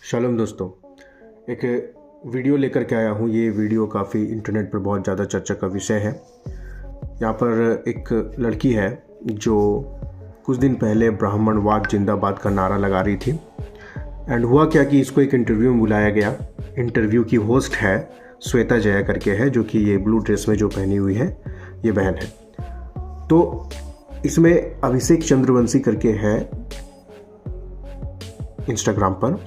Shalom दोस्तों, एक video लेकर के आया हूँ। ये वीडियो काफ़ी इंटरनेट पर बहुत ज़्यादा चर्चा का विषय है। यहाँ पर एक लड़की है जो कुछ दिन पहले ब्राह्मणवाद जिंदाबाद का नारा लगा रही थी। एंड हुआ क्या कि इसको एक इंटरव्यू में बुलाया गया। इंटरव्यू की होस्ट है श्वेता जया करके है, जो कि ये ब्लू ड्रेस में जो पहनी हुई है ये बहन है। तो इसमें अभिषेक चंद्रवंशी करके है इंस्टाग्राम पर,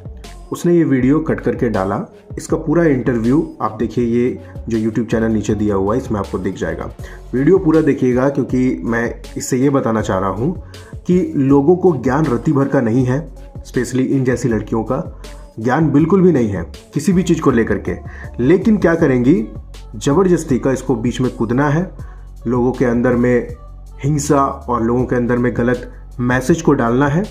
उसने ये वीडियो कट करके डाला। इसका पूरा इंटरव्यू आप देखिए, ये जो यूट्यूब चैनल नीचे दिया हुआ है इसमें आपको दिख जाएगा। वीडियो पूरा देखिएगा, क्योंकि मैं इससे ये बताना चाह रहा हूँ कि लोगों को ज्ञान रत्ती भर का नहीं है। स्पेशली इन जैसी लड़कियों का ज्ञान बिल्कुल भी नहीं है किसी भी चीज़ को लेकर के। लेकिन क्या करेंगी, ज़बरदस्ती का इसको बीच में कूदना है, लोगों के अंदर में हिंसा और लोगों के अंदर में गलत मैसेज को डालना है,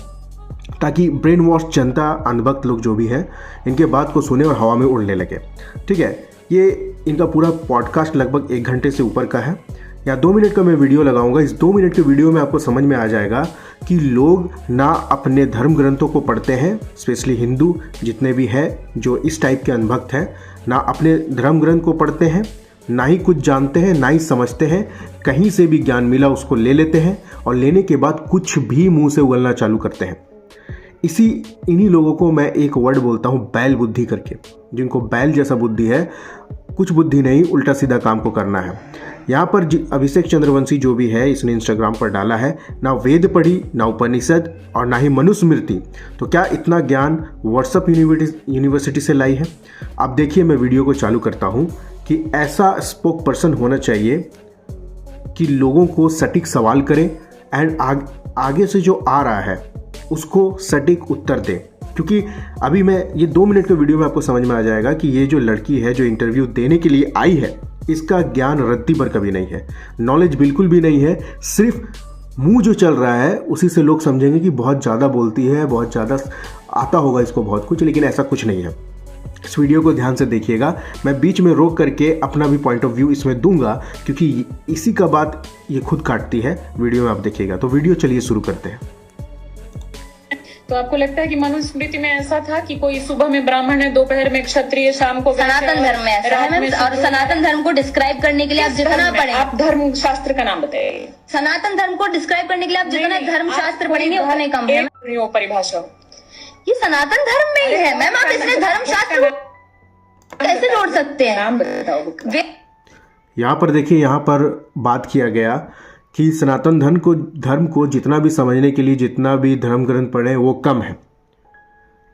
ताकि ब्रेन वॉश जनता, अंधभक्त लोग जो भी हैं, इनके बात को सुने और हवा में उड़ने लगे। ठीक है, ये इनका पूरा पॉडकास्ट लगभग 1 घंटे से ऊपर का है। या 2 मिनट का मैं वीडियो लगाऊंगा। इस 2 मिनट के वीडियो में आपको समझ में आ जाएगा कि लोग ना अपने धर्म ग्रंथों को पढ़ते हैं, स्पेशली हिंदू जितने भी हैं जो इस टाइप के अंधभक्त हैं, ना अपने धर्म ग्रंथ को पढ़ते हैं, ना ही कुछ जानते हैं, ना ही समझते हैं। कहीं से भी ज्ञान मिला उसको ले लेते हैं और लेने के बाद कुछ भी मुंह से उगलना चालू करते हैं। इन्हीं लोगों को मैं एक वर्ड बोलता हूँ बैल बुद्धि करके, जिनको बैल जैसा बुद्धि है, कुछ बुद्धि नहीं, उल्टा सीधा काम को करना है। यहाँ पर अभिषेक चंद्रवंशी जो भी है, इसने इंस्टाग्राम पर डाला है ना वेद पढ़ी, ना उपनिषद और ना ही मनुस्मृति। तो क्या इतना ज्ञान व्हाट्सएप यूनिवर्सिटी से लाई है? आप देखिए, मैं वीडियो को चालू करता हूँ कि ऐसा स्पोक पर्सन होना चाहिए कि लोगों को सटीक सवाल करें एंड आगे से जो आ रहा है उसको सटीक उत्तर दे। क्योंकि अभी मैं ये 2 मिनट के वीडियो में आपको समझ में आ जाएगा कि ये जो लड़की है जो इंटरव्यू देने के लिए आई है, इसका ज्ञान रत्ती भर कभी नहीं है, नॉलेज बिल्कुल भी नहीं है। सिर्फ मुंह जो चल रहा है उसी से लोग समझेंगे कि बहुत ज़्यादा बोलती है, बहुत ज़्यादा आता होगा इसको बहुत कुछ, लेकिन ऐसा कुछ नहीं है। इस वीडियो को ध्यान से देखिएगा। मैं बीच में रोक करके अपना भी पॉइंट ऑफ व्यू इसमें दूंगा, क्योंकि इसी का बात ये खुद काटती है। वीडियो में आप देखिएगा। तो वीडियो चलिए शुरू करते हैं। तो आपको लगता है कि मनुस्मृति में ऐसा था कि कोई सुबह में ब्राह्मण है, दोपहर में क्षत्रिय, शाम को सनातन धर्म में ऐसा है। और सनातन धर्म को डिस्क्राइब करने के लिए आप जितना पढ़ेंगे, आप धर्म शास्त्र का नाम बताइए। सनातन धर्म को डिस्क्राइब करने के लिए आप जितना धर्म शास्त्र पढ़ेंगे उतने कम है। परिभाषा ये सनातन धर्म में ही है मैम। आप इसमें धर्म शास्त्र कैसे जोड़ सकते हैं? नाम बताओ। यहाँ पर देखिए, यहाँ पर बात किया गया कि सनातन धर्म को जितना भी समझने के लिए जितना भी धर्म ग्रंथ पढ़े वो कम है।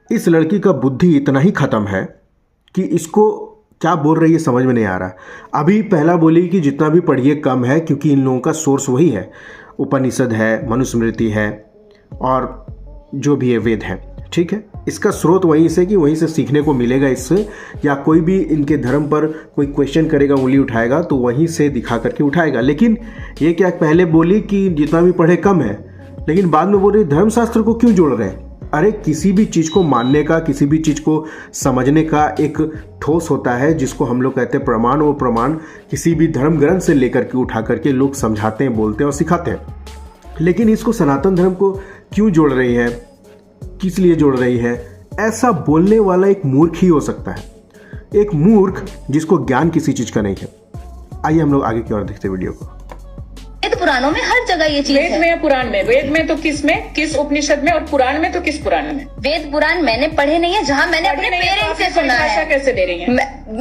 इस लड़की का बुद्धि इतना ही ख़त्म है कि इसको क्या बोल रही है समझ में नहीं आ रहा। अभी पहला बोली कि जितना भी पढ़िए कम है, क्योंकि इन लोगों का सोर्स वही है, उपनिषद है, मनुस्मृति है और जो भी है वेद है। ठीक है, इसका स्रोत वहीं से कि वहीं से सीखने को मिलेगा इससे, या कोई भी इनके धर्म पर कोई क्वेश्चन करेगा, उंगली उठाएगा तो वहीं से दिखा करके उठाएगा। लेकिन ये क्या पहले बोली कि जितना भी पढ़े कम है, लेकिन बाद में बोल रही धर्मशास्त्र को क्यों जोड़ रहे हैं? अरे किसी भी चीज़ को मानने का, किसी भी चीज़ को समझने का एक ठोस होता है जिसको हम लोग कहते हैं प्रमाण। वो प्रमाण किसी भी धर्म ग्रंथ से लेकर के उठा करके लोग समझाते हैं, बोलते हैं और सिखाते हैं। लेकिन इसको सनातन धर्म को क्यों जोड़ रही है, किस लिए जोड़ रही है? ऐसा बोलने वाला एक मूर्ख ही हो सकता है, एक मूर्ख जिसको ज्ञान किसी चीज का नहीं है। आइए हम लोग आगे की ओर देखते हैं वीडियो को। वेद पुराणों में हर जगह ये चीज वेद में या पुराण में? वेद में तो किस उपनिषद में, और पुराण में तो किस पुराण में? वेद पुराण मैंने पढ़े नहीं है, जहाँ मैंने अपने पेरेंट्स से सुना है। कैसे दे रही है?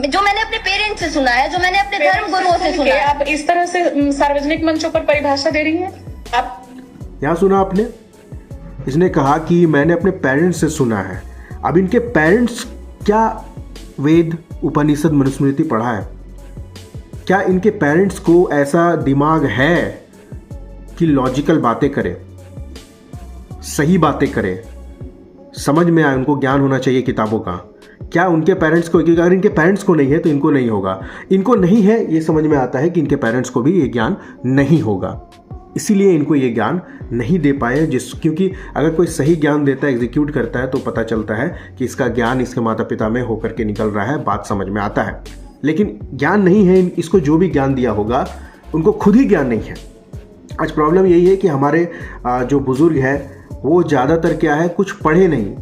जो मैंने अपने पेरेंट्स से सुना है, जो मैंने अपने धर्म गुरुओं से सुना है। आप इस तरह से सार्वजनिक मंचों पर परिभाषा दे रही है आप? यहाँ सुना आपने, इसने कहा कि मैंने अपने पेरेंट्स से सुना है। अब इनके पेरेंट्स क्या वेद, उपनिषद, मनुस्मृति पढ़ा है? क्या इनके पेरेंट्स को ऐसा दिमाग है कि लॉजिकल बातें करे, सही बातें करे, समझ में आए? उनको ज्ञान होना चाहिए किताबों का। क्या उनके पेरेंट्स को, अगर इनके पेरेंट्स को नहीं है तो इनको नहीं होगा। इनको नहीं है ये समझ में आता है कि इनके पेरेंट्स को भी ये ज्ञान नहीं होगा, इसीलिए इनको ये ज्ञान नहीं दे पाए। क्योंकि अगर कोई सही ज्ञान देता है, एग्जीक्यूट करता है, तो पता चलता है कि इसका ज्ञान इसके माता पिता में होकर के निकल रहा है, बात समझ में आता है। लेकिन ज्ञान नहीं है, इसको जो भी ज्ञान दिया होगा उनको खुद ही ज्ञान नहीं है। आज प्रॉब्लम यही है कि हमारे जो बुजुर्ग हैं वो ज़्यादातर क्या है, कुछ पढ़े नहीं,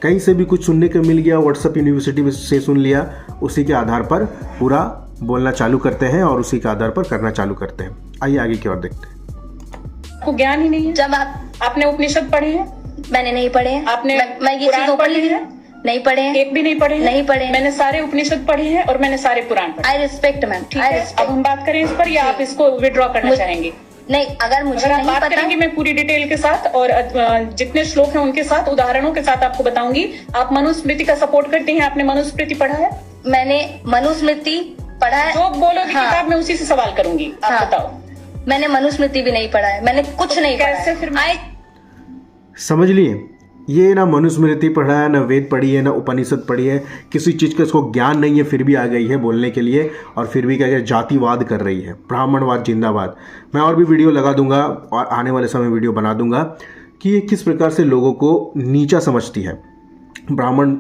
कहीं से भी कुछ सुनने को मिल गया, व्हाट्सएप यूनिवर्सिटी से सुन लिया, उसी के आधार पर पूरा बोलना चालू करते हैं और उसी के आधार पर करना चालू करते हैं। आइए आगे की ओर देखते हैं। आपको ज्ञान ही नहीं है। जब आपने उपनिषद पढ़े हैं? मैंने नहीं पढ़े हैं। आपने मैं ये पुराण चीज पढ़े हैं? नहीं पढ़े हैं। एक भी नहीं पढ़े हैं? नहीं पढ़े हैं। मैंने सारे उपनिषद पढ़े हैं और मैंने सारे पुराण पढ़े। आई रिस्पेक्ट मैम, ठीक है, अब हम बात करें इस पर या आप इसको विड्रॉ करना चाहेंगे? नहीं, अगर मुझे अगर आप नहीं बात पता करेंगे मैं पूरी डिटेल के साथ और जितने श्लोक हैं उनके साथ उदाहरणों के साथ आपको बताऊंगी। आप मनुस्मृति का सपोर्ट करते हैं? आपने मनुस्मृति पढ़ा है? मैंने मनुस्मृति पढ़ा है। जो बोलोगे हाँ। किताब में उसी से सवाल करूंगी। आप हाँ। बताओ। मैंने मनुस्मृति भी नहीं पढ़ा है, मैंने कुछ नहीं पढ़ा कैसे है। फिर? समझ लिए, ये ना मनुस्मृति पढ़ा है, ना वेद पढ़ी है, ना उपनिषद पढ़ी है, किसी चीज़ का इसको ज्ञान नहीं है, फिर भी आ गई है बोलने के लिए और फिर भी क्या क्या जातिवाद कर रही है, ब्राह्मणवाद जिंदाबाद। मैं और भी वीडियो लगा दूंगा और आने वाले समय वीडियो बना दूंगा कि ये किस प्रकार से लोगों को नीचा समझती है। ब्राह्मण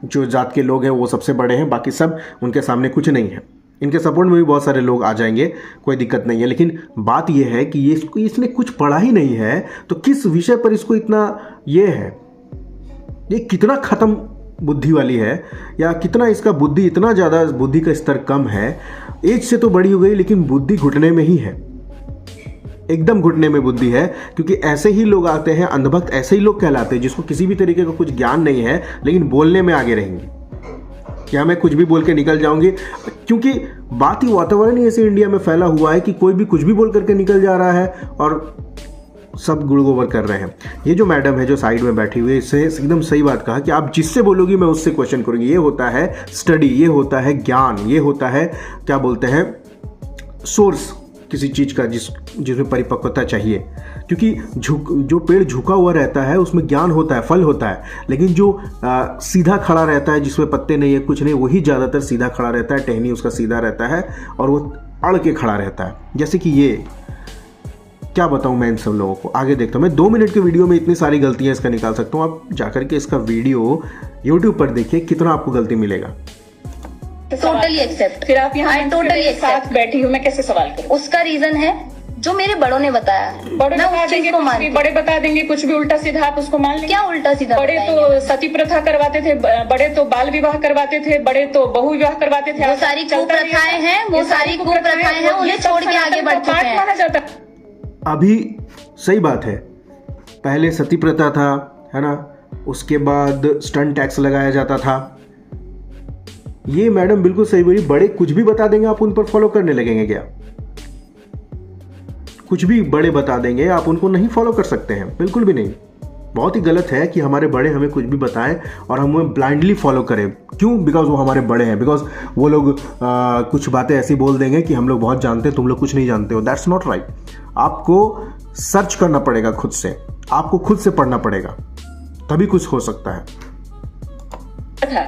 जो जात के लोग हैं वो सबसे बड़े हैं, बाकी सब उनके सामने कुछ नहीं है। इनके सपोर्ट में भी बहुत सारे लोग आ जाएंगे, कोई दिक्कत नहीं है, लेकिन बात यह है कि ये इसने कुछ पढ़ा ही नहीं है तो किस विषय पर इसको इतना ये है, ये कितना ख़त्म बुद्धि वाली है या कितना इसका बुद्धि इतना ज़्यादा बुद्धि का स्तर कम है। एज से तो बड़ी हो गई लेकिन बुद्धि घुटने में ही है, एकदम घुटने में बुद्धि है। क्योंकि ऐसे ही लोग आते हैं, अंधभक्त ऐसे ही लोग कहलाते हैं जिसको किसी भी तरीके का कुछ ज्ञान नहीं है लेकिन बोलने में आगे रहेंगे क्या मैं कुछ भी बोल के निकल जाऊंगी। क्योंकि बात ही वातावरण ही ऐसे इंडिया में फैला हुआ है कि कोई भी कुछ भी बोल करके निकल जा रहा है और सब गुड़ गोबर कर रहे हैं। ये जो मैडम है जो साइड में बैठी हुई है, इससे एकदम सही बात कहा कि आप जिससे बोलोगी मैं उससे क्वेश्चन करूंगी। ये होता है स्टडी, ये होता है ज्ञान, ये होता है क्या बोलते हैं सोर्स किसी चीज़ का जिसमें परिपक्वता चाहिए। क्योंकि जो पेड़ झुका हुआ रहता है उसमें ज्ञान होता है, फल होता है, लेकिन जो सीधा खड़ा रहता है जिसमें पत्ते नहीं है कुछ नहीं, वही ज़्यादातर सीधा खड़ा रहता है, टहनी उसका सीधा रहता है और वो अड़ के खड़ा रहता है। जैसे कि ये क्या बताऊं मैं इन सब लोगों को। आगे देखता हूं मैं 2 मिनट के वीडियो में इतनी सारी गलतियां इसका निकाल सकता हूं। आप जाकर के इसका वीडियो YouTube पर देखिए कितना आपको गलती मिलेगा। Totally accept. फिर आप यहाँ टोटली साथ बैठी हूँ, मैं कैसे सवाल करूँ? उसका रीजन है जो मेरे बड़ों ने बताया है। बड़े मैं बता उस देंगे चीज को कुछ भी, मानती हूँ। बड़े बता देंगे कुछ भी उल्टा सीधा, आप उसको मान लेंगे? क्या उल्टा सीधा बड़े बताएंगे? तो सती प्रथा करवाते थे, बड़े तो बाल विवाह करवाते थे, बड़े तो बहु विवाह करवाते थे। वो सारी कुप्रथाएं हैं, वो सारी कुप्रथाएं हैं, उन्हें छोड़ के आगे बढ़ चुके हैं। माना जाता अभी सही बात है, पहले सती प्रथा था, है ना, उसके बाद स्टंट टैक्स लगाया जाता था। ये मैडम बिल्कुल सही बोली, बड़े कुछ भी बता देंगे आप उन पर फॉलो करने लगेंगे क्या? कुछ भी बड़े बता देंगे आप उनको नहीं फॉलो कर सकते हैं, बिल्कुल भी नहीं। बहुत ही गलत है कि हमारे बड़े हमें कुछ भी बताएं और हम उन्हें ब्लाइंडली फॉलो करें। क्यों? बिकॉज वो हमारे बड़े हैं, बिकॉज वो लोग कुछ बातें ऐसी बोल देंगे कि हम लोग बहुत जानते हैं, तुम लोग कुछ नहीं जानते हो। That's not right. आपको सर्च करना पड़ेगा खुद से, आपको खुद से पढ़ना पड़ेगा, तभी कुछ हो सकता है।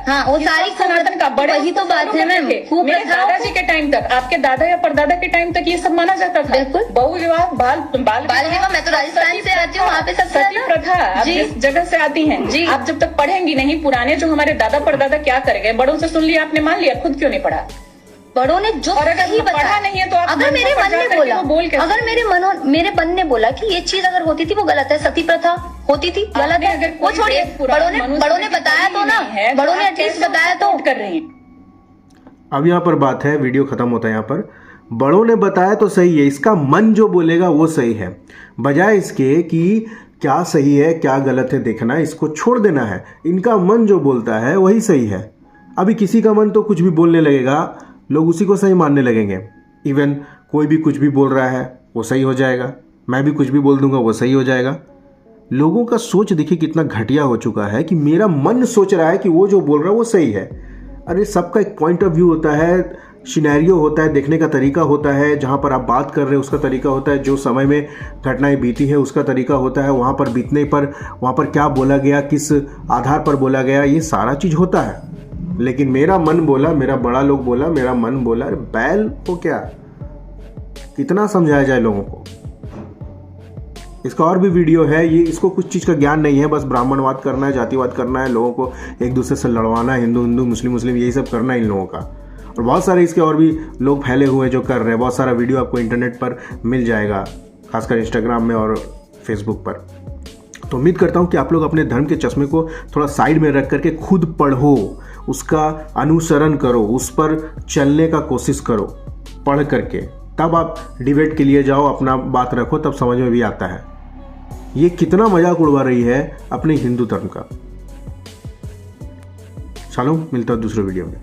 हाँ, वो सारी सनातन का बड़े वही तो बात है मैम। मेरे दादाजी के टाइम तक, आपके दादा या परदादा के टाइम तक ये सब माना जाता था। बिल्कुल। बहु विवाह, बाल विवाह, मैं तो राजस्थान से आती हूँ, वहाँ पे सबसे सती प्रथा, आप जी। जिस जगह से आती हैं जी। आप जब तक पढ़ेंगी नहीं पुराने जो हमारे दादा परदादा क्या कर गए, बड़ों से सुन लिया आपने, मान लिया, खुद क्यों नहीं पढ़ा? बड़ों ने जो और अगर सही पढ़ा बताया नहीं है तो आप अगर मेरे मन ने बोला, अगर मेरे मन ने बोला कि ये चीज अगर होती थी वो गलत है, सती प्रथा होती थी गलत है, वो छोड़िए, बड़ों ने बताया तो ना, बड़ों ने एटलीस्ट बताया तो कर रही हैं। अब यहाँ पर बात है, वीडियो खत्म होता है यहाँ पर। बड़ों ने बताया तो सही है, इसका मन जो बोलेगा वो सही है, बजाय इसके कि क्या सही है क्या गलत है देखना, इसको छोड़ देना है। इनका मन जो बोलता है वही सही है। अभी किसी का मन तो कुछ भी बोलने लगेगा, लोग उसी को सही मानने लगेंगे। इवन कोई भी कुछ भी बोल रहा है वो सही हो जाएगा, मैं भी कुछ भी बोल दूंगा वो सही हो जाएगा। लोगों का सोच देखिए कितना घटिया हो चुका है कि मेरा मन सोच रहा है कि वो जो बोल रहा है वो सही है। अरे सबका एक पॉइंट ऑफ व्यू होता है, सिनेरियो होता है, देखने का तरीका होता है, जहाँ पर आप बात कर रहे हैं उसका तरीका होता है, जो समय में घटनाएं बीती हैं उसका तरीका होता है, वहाँ पर बीतने पर वहाँ पर क्या बोला गया, किस आधार पर बोला गया, ये सारा चीज़ होता है। लेकिन मेरा मन बोला, मेरा बड़ा लोग बोला, मेरा मन बोला, अरे बैल को क्या, कितना समझाया जाए लोगों को। इसका और भी वीडियो है, ये इसको कुछ चीज़ का ज्ञान नहीं है, बस ब्राह्मणवाद करना है, जातिवाद करना है, लोगों को एक दूसरे से लड़वाना है, हिंदू हिंदू मुस्लिम मुस्लिम यही सब करना है इन लोगों का। और बहुत सारे इसके और भी लोग फैले हुए हैं जो कर रहे हैं। बहुत सारा वीडियो आपको इंटरनेट पर मिल जाएगा, खासकर इंस्टाग्राम में और फेसबुक पर। तो उम्मीद करता हूँ कि आप लोग अपने धर्म के चश्मे को थोड़ा साइड में रख करके खुद पढ़ो, उसका अनुसरण करो, उस पर चलने का कोशिश करो पढ़ करके, तब आप डिबेट के लिए जाओ, अपना बात रखो, तब समझ में भी आता है। ये कितना मजाक उड़वा रही है अपने हिंदू धर्म का। चलो मिलता है दूसरे वीडियो में।